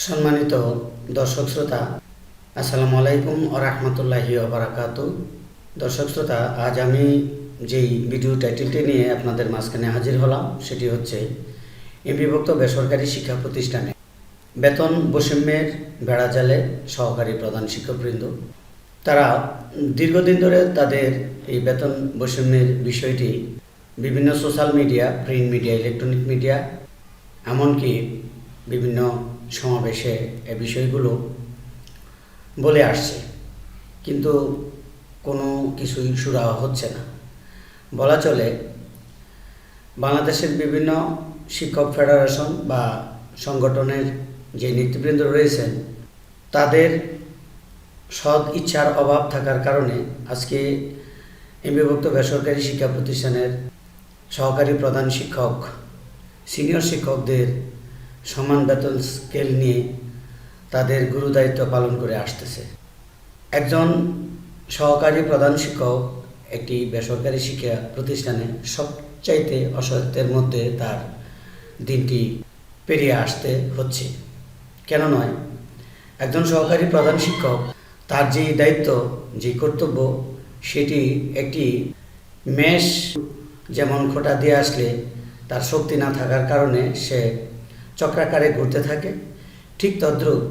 সম্মানিত দর্শক শ্রোতা, আসসালামু আলাইকুম ও রহমতুল্লাহি ওয়া বারাকাতু। দর্শক শ্রোতা, আজ আমি যেই ভিডিও টাইটেলটি নিয়ে আপনাদের মাঝখানে হাজির হলাম সেটি হচ্ছে এমপিভুক্ত বেসরকারি শিক্ষা প্রতিষ্ঠানে বেতন বৈষম্যের বেড়াজালে সহকারী প্রধান শিক্ষকবৃন্দ তারা দীর্ঘদিন ধরে তাদের এই বেতন বৈষম্যের বিষয়টি বিভিন্ন social media, print media, electronic media, এমনকি বিভিন্ন সমাবেশে এ বিষয়গুলো বলে আসছে, কিন্তু কোনো কিছুই সুরাহা হচ্ছে না। বলা চলে বাংলাদেশের বিভিন্ন শিক্ষক ফেডারেশন বা সংগঠনের যে নেতৃবৃন্দ রয়েছেন তাদের সৎ ইচ্ছার অভাব থাকার কারণে আজকে এমপিভুক্ত বেসরকারি শিক্ষা প্রতিষ্ঠানের সহকারী প্রধান শিক্ষক, সিনিয়র শিক্ষকদের সমান বেতন স্কেল নিয়ে তাদের গুরুদায়িত্ব পালন করে আসতেছে। একজন সহকারী প্রধান শিক্ষক একটি বেসরকারি শিক্ষা প্রতিষ্ঠানে সবচাইতে অসহায়ত্বের মধ্যে তার দিনটি পেরিয়ে আসতে হচ্ছে। কেন নয়, একজন সহকারী প্রধান শিক্ষক তার যে দায়িত্ব, যে কর্তব্য, সেটি একটি মেষ যেমন খোঁটা দিয়ে আসলে তার শক্তি না থাকার কারণে সে চক্রাকারে ঘুরতে থাকে, ঠিক তদ্রূপ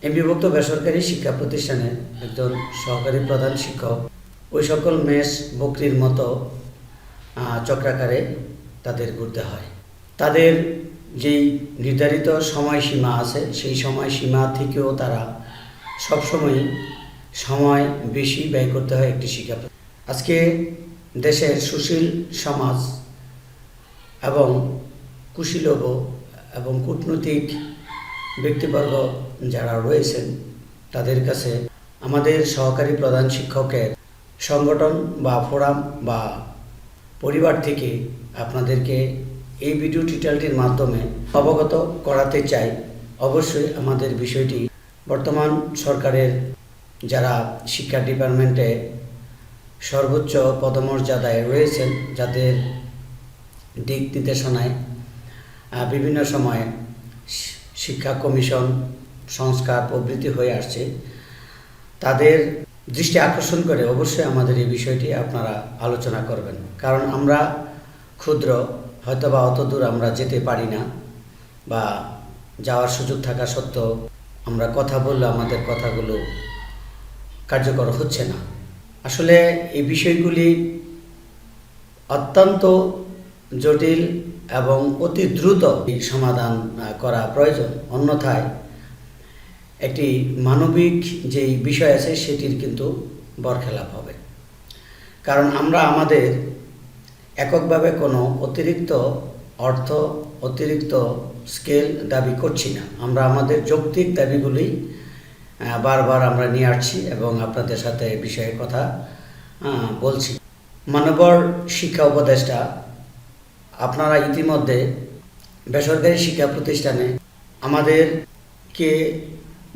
এমপিভুক্ত বেসরকারি শিক্ষা প্রতিষ্ঠানের একজন সহকারী প্রধান শিক্ষক ওই সকল মেষ বকরির মতো চক্রাকারে তাদের ঘুরতে হয়। তাদের যেই নির্ধারিত সময়সীমা আছে সেই সময়সীমা থেকেও তারা সবসময়ই সময় বেশি ব্যয় করতে হয় একটি শিক্ষা। আজকে দেশের সুশীল সমাজ এবং কুশীলব এবং কূটনৈতিক ব্যক্তিবর্গ যারা রয়েছেন তাদের কাছে আমাদের সহকারী প্রধান শিক্ষকের সংগঠন বা ফোরাম বা পরিবার থেকে আপনাদেরকে এই ভিডিও টিউটোরিয়ালটির মাধ্যমে অবগত করাতে চাই। অবশ্যই আমাদের বিষয়টি বর্তমান সরকারের যারা শিক্ষা ডিপার্টমেন্টে সর্বোচ্চ পদমর্যাদায় রয়েছেন, যাদের দিক নির্দেশনায় বিভিন্ন সময়ে শিক্ষা কমিশন সংস্কার প্রভৃতি হয়ে আসছে, তাদের দৃষ্টি আকর্ষণ করে অবশ্যই আমাদের এই বিষয়টি আপনারা আলোচনা করবেন। কারণ আমরা ক্ষুদ্র, হয়তোবা অত দূর আমরা যেতে পারি না, বা যাওয়ার সুযোগ থাকা সত্ত্বেও আমরা কথা বললে আমাদের কথাগুলো কার্যকর হচ্ছে না। আসলে এই বিষয়গুলি অত্যন্ত জটিল এবং অতি দ্রুত সমাধান করা প্রয়োজন, অন্যথায় একটি মানবিক যেই বিষয় আছে সেটির কিন্তু বরখেলাপ হবে। কারণ আমরা আমাদের এককভাবে কোনো অতিরিক্ত অর্থ, অতিরিক্ত স্কেল দাবি করছি না। আমরা আমাদের যৌক্তিক দাবিগুলি বারবার আমরা নিয়ে আসছি এবং আপনাদের সাথে বিষয়ে কথা বলছি। মানবর শিক্ষা উপদেষ্টা আপনারা ইতিমধ্যে বেসরকারি শিক্ষা প্রতিষ্ঠানে আমাদেরকে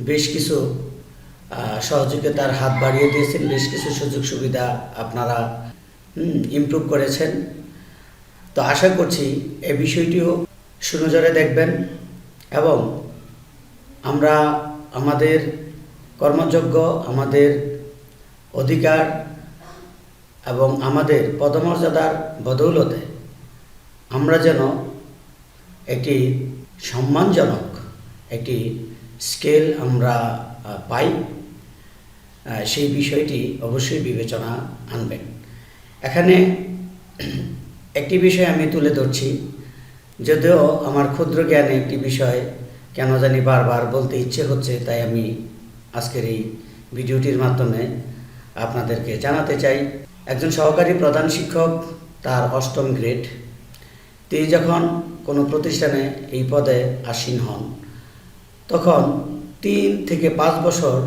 বেশ কিছু সহযোগিতার হাত বাড়িয়ে দিয়েছেন, বেশ কিছু সুযোগ সুবিধা আপনারা ইমপ্রুভ করেছেন। তো আশা করছি এই বিষয়টিও সুনজরে দেখবেন এবং আমরা আমাদের কর্মযোগ্য, আমাদের অধিকার এবং আমাদের পদমর্যাদার বদৌলতে আমরা যেন একটি সম্মানজনক একটি স্কেল আমরা পাই, সেই বিষয়টি অবশ্যই বিবেচনা আনবেন। এখানে একটি বিষয় আমি তুলে ধরছি, যদিও আমার ক্ষুদ্র জ্ঞানে একটি বিষয় কেন জানি বারবার বলতে ইচ্ছে হচ্ছে, তাই আমি আজকের এই ভিডিওটির মাধ্যমে আপনাদেরকে জানাতে চাই। একজন সহকারী প্রধান শিক্ষক, তার 8ম গ্রেড, তিনি যখন কোনো প্রতিষ্ঠানে এই পদে আসীন হন তখন 3 থেকে 5 বছর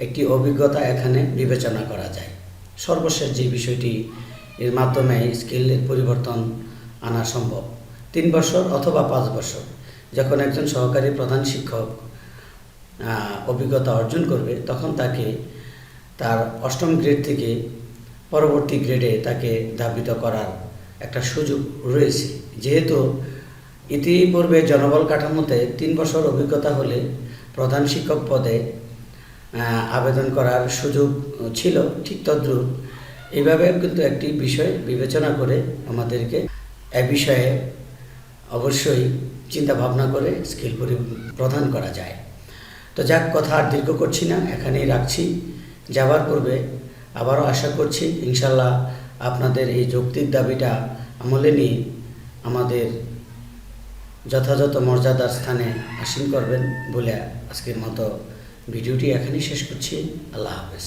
একটি অভিজ্ঞতা এখানে বিবেচনা করা যায়। সর্বশেষ যে বিষয়টি এর মাধ্যমে স্কিলের পরিবর্তন আনা সম্ভব, 3 বছর অথবা 5 বছর যখন একজন সহকারী প্রধান শিক্ষক অভিজ্ঞতা অর্জন করবে তখন তাকে তার 8ম গ্রেড থেকে পরবর্তী গ্রেডে তাকে ধাবিত করার একটা সুযোগ রয়েছে। যেহেতু ইতিপূর্বে জনবল কাঠামোতে 3 বছর অভিজ্ঞতা হলে প্রধান শিক্ষক পদে আবেদন করার সুযোগ ছিল, ঠিক তদ্রূপ এইভাবে কিন্তু একটি বিষয় বিবেচনা করে আমাদেরকে এ বিষয়ে অবশ্যই চিন্তা ভাবনা করে স্কিল প্রদান করা যায়। তো যাক, কথা আর দীর্ঘ করছি না, এখানেই রাখছি। যাবার পূর্বে আবারও আশা করছি ইনশাল্লাহ আপনাদের এই যৌক্তিক দাবিটা আমলে নিয়ে আমাদের যথাযথ মর্যাদার স্থানে আসীন করবেন বলে আজকের মতো ভিডিওটি এখানেই শেষ করছি। আল্লাহ হাফেজ।